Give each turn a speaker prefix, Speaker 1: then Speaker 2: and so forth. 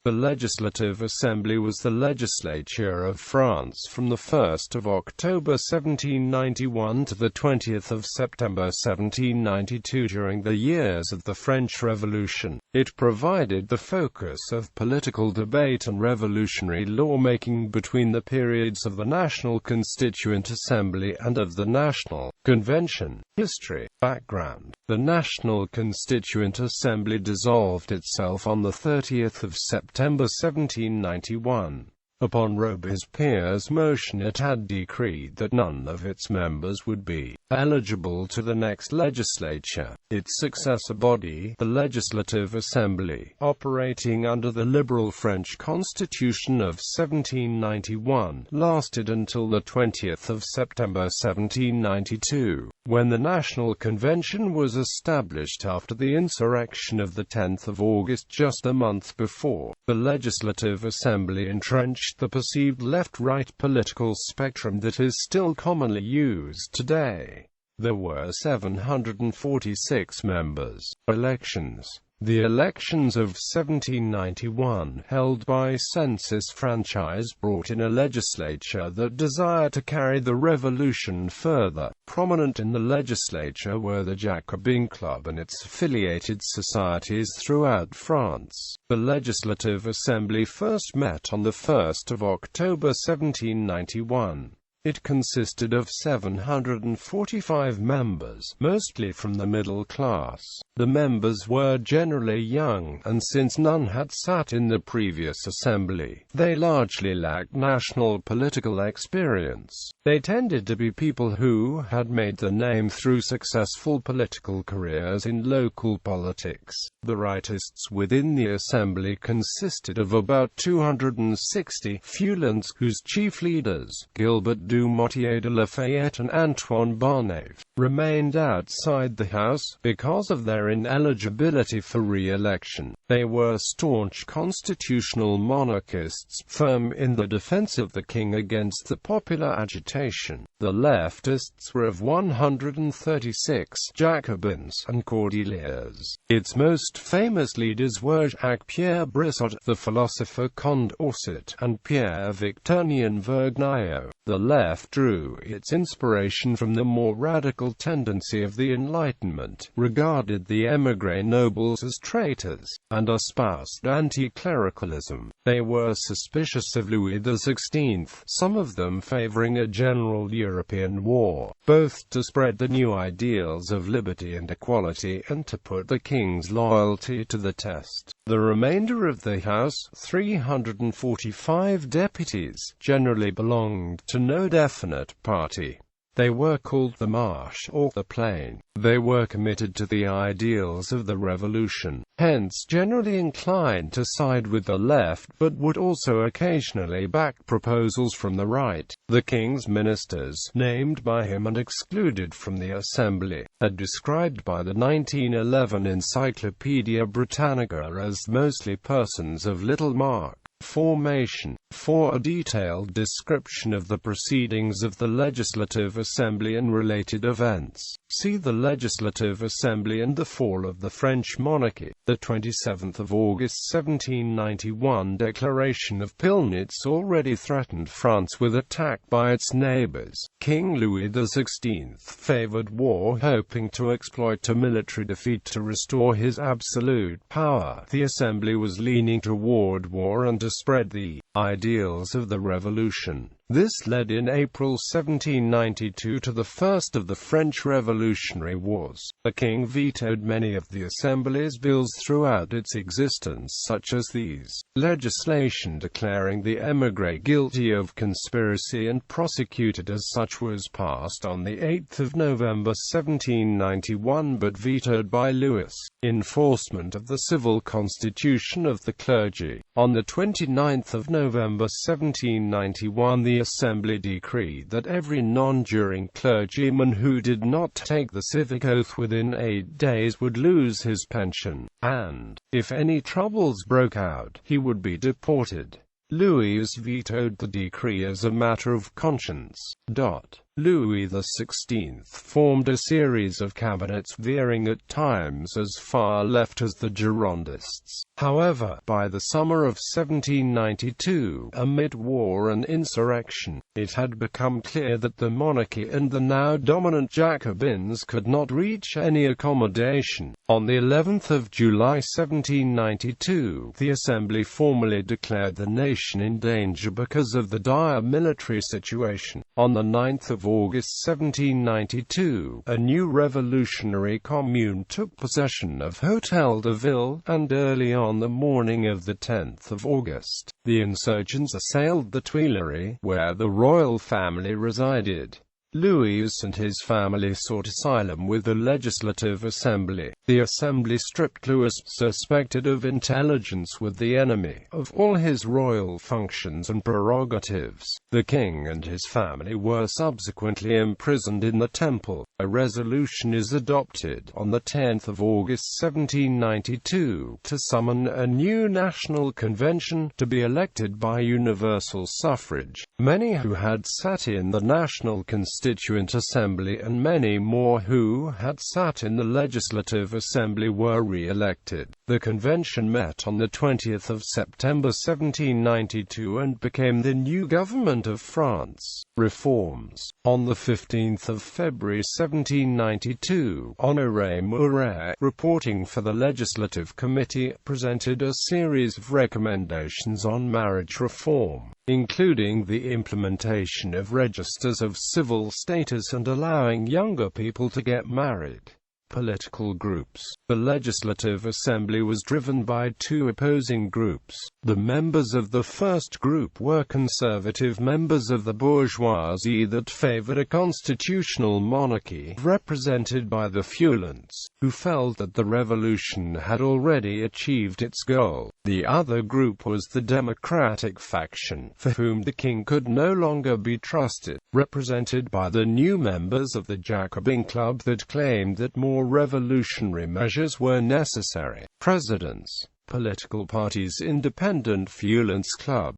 Speaker 1: The Legislative Assembly was the legislature of France from the 1st of October 1791 to the 20th of September 1792 during the years of the French Revolution. It provided the focus of political debate and revolutionary lawmaking between the periods of the National Constituent Assembly and of the National Convention. History. Background. The National Constituent Assembly dissolved itself on the 30th of September 1791. Upon Robespierre's motion, it had decreed that none of its members would be eligible to the next legislature. Its successor body, the Legislative Assembly, operating under the liberal French Constitution of 1791, lasted until the 20th of September 1792, when the National Convention was established after the insurrection of the 10th of August just a month before. The Legislative Assembly entrenched the perceived left-right political spectrum that is still commonly used today. There were 746 members. Elections. The elections of 1791, held by census franchise, brought in a legislature that desired to carry the revolution further. Prominent in the legislature were the Jacobin Club and its affiliated societies throughout France. The Legislative Assembly first met on the 1st of October 1791. It consisted of 745 members, mostly from the middle class. The members were generally young, and since none had sat in the previous assembly, they largely lacked national political experience. They tended to be people who had made their name through successful political careers in local politics. The rightists within the assembly consisted of about 260 Feuillants, whose chief leaders, Gilbert du Motier de Lafayette and Antoine Barnave, remained outside the House because of their ineligibility for re-election. They were staunch constitutional monarchists, firm in the defense of the king against the popular agitation. The Leftists were of 136 Jacobins and Cordeliers. Its most famous leaders were Jacques-Pierre Brissot, the philosopher Condorcet, and Pierre Victurnien Vergniaud. The left drew its inspiration from the more radical tendency of the Enlightenment, regarded the émigré nobles as traitors, and espoused anti-clericalism. They were suspicious of Louis XVI, some of them favoring a general European war, both to spread the new ideals of liberty and equality and to put the king's loyalty to the test. The remainder of the House, 345 deputies, generally belonged to no definite party. They were called the Marche or the Plain. They were committed to the ideals of the Revolution, hence generally inclined to side with the left, but would also occasionally back proposals from the right. The king's ministers, named by him and excluded from the assembly, are described by the 1911 Encyclopaedia Britannica as mostly persons of little mark. Formation. For a detailed description of the proceedings of the Legislative Assembly and related events, see the Legislative Assembly and the Fall of the French Monarchy. The 27th of August 1791 Declaration of Pillnitz already threatened France with attack by its neighbors. King Louis XVI favored war, hoping to exploit a military defeat to restore his absolute power. The Assembly was leaning toward war and to spread the ideals of the Revolution. This led in April 1792 to the first of the French Revolutionary Wars. The king vetoed many of the Assembly's bills throughout its existence, such as these: legislation declaring the émigré guilty of conspiracy and prosecuted as such was passed on the 8th of November 1791 but vetoed by Louis. Enforcement of the civil constitution of the clergy. On the 29th of November 1791 the Assembly decreed that every non-juring clergyman who did not take the civic oath within 8 days would lose his pension, and, if any troubles broke out, he would be deported. Louis vetoed the decree as a matter of conscience. Louis XVI formed a series of cabinets veering at times as far left as the Girondists. However, by the summer of 1792, amid war and insurrection, it had become clear that the monarchy and the now dominant Jacobins could not reach any accommodation. On the 11th of July 1792, the Assembly formally declared the nation in danger because of the dire military situation. On the 9th of August 1792, a new revolutionary commune took possession of Hôtel de Ville, and early on the morning of the 10th of August, the insurgents assailed the Tuileries, where the royal family resided. Louis and his family sought asylum with the Legislative Assembly. The Assembly stripped Louis, suspected of intelligence with the enemy, of all his royal functions and prerogatives. The king and his family were subsequently imprisoned in the Temple. A resolution is adopted on the 10th of August 1792 to summon a new national convention, to be elected by universal suffrage. Many who had sat in the National Constituent Assembly and many more who had sat in the Legislative Assembly were re-elected. The convention met on the 20th of September 1792 and became the new government of France. Reforms. On the 15th of February 1792, Honoré Mouret, reporting for the Legislative Committee, presented a series of recommendations on marriage reform, including the implementation of registers of civil status and allowing younger people to get married. Political groups. The Legislative Assembly was driven by two opposing groups. The members of the first group were conservative members of the bourgeoisie that favored a constitutional monarchy, represented by the Feuillants, who felt that the revolution had already achieved its goal. The other group was the democratic faction, for whom the king could no longer be trusted, represented by the new members of the Jacobin Club that claimed that more revolutionary measures were necessary. Presidents. Political parties. Independent Feuillants Club.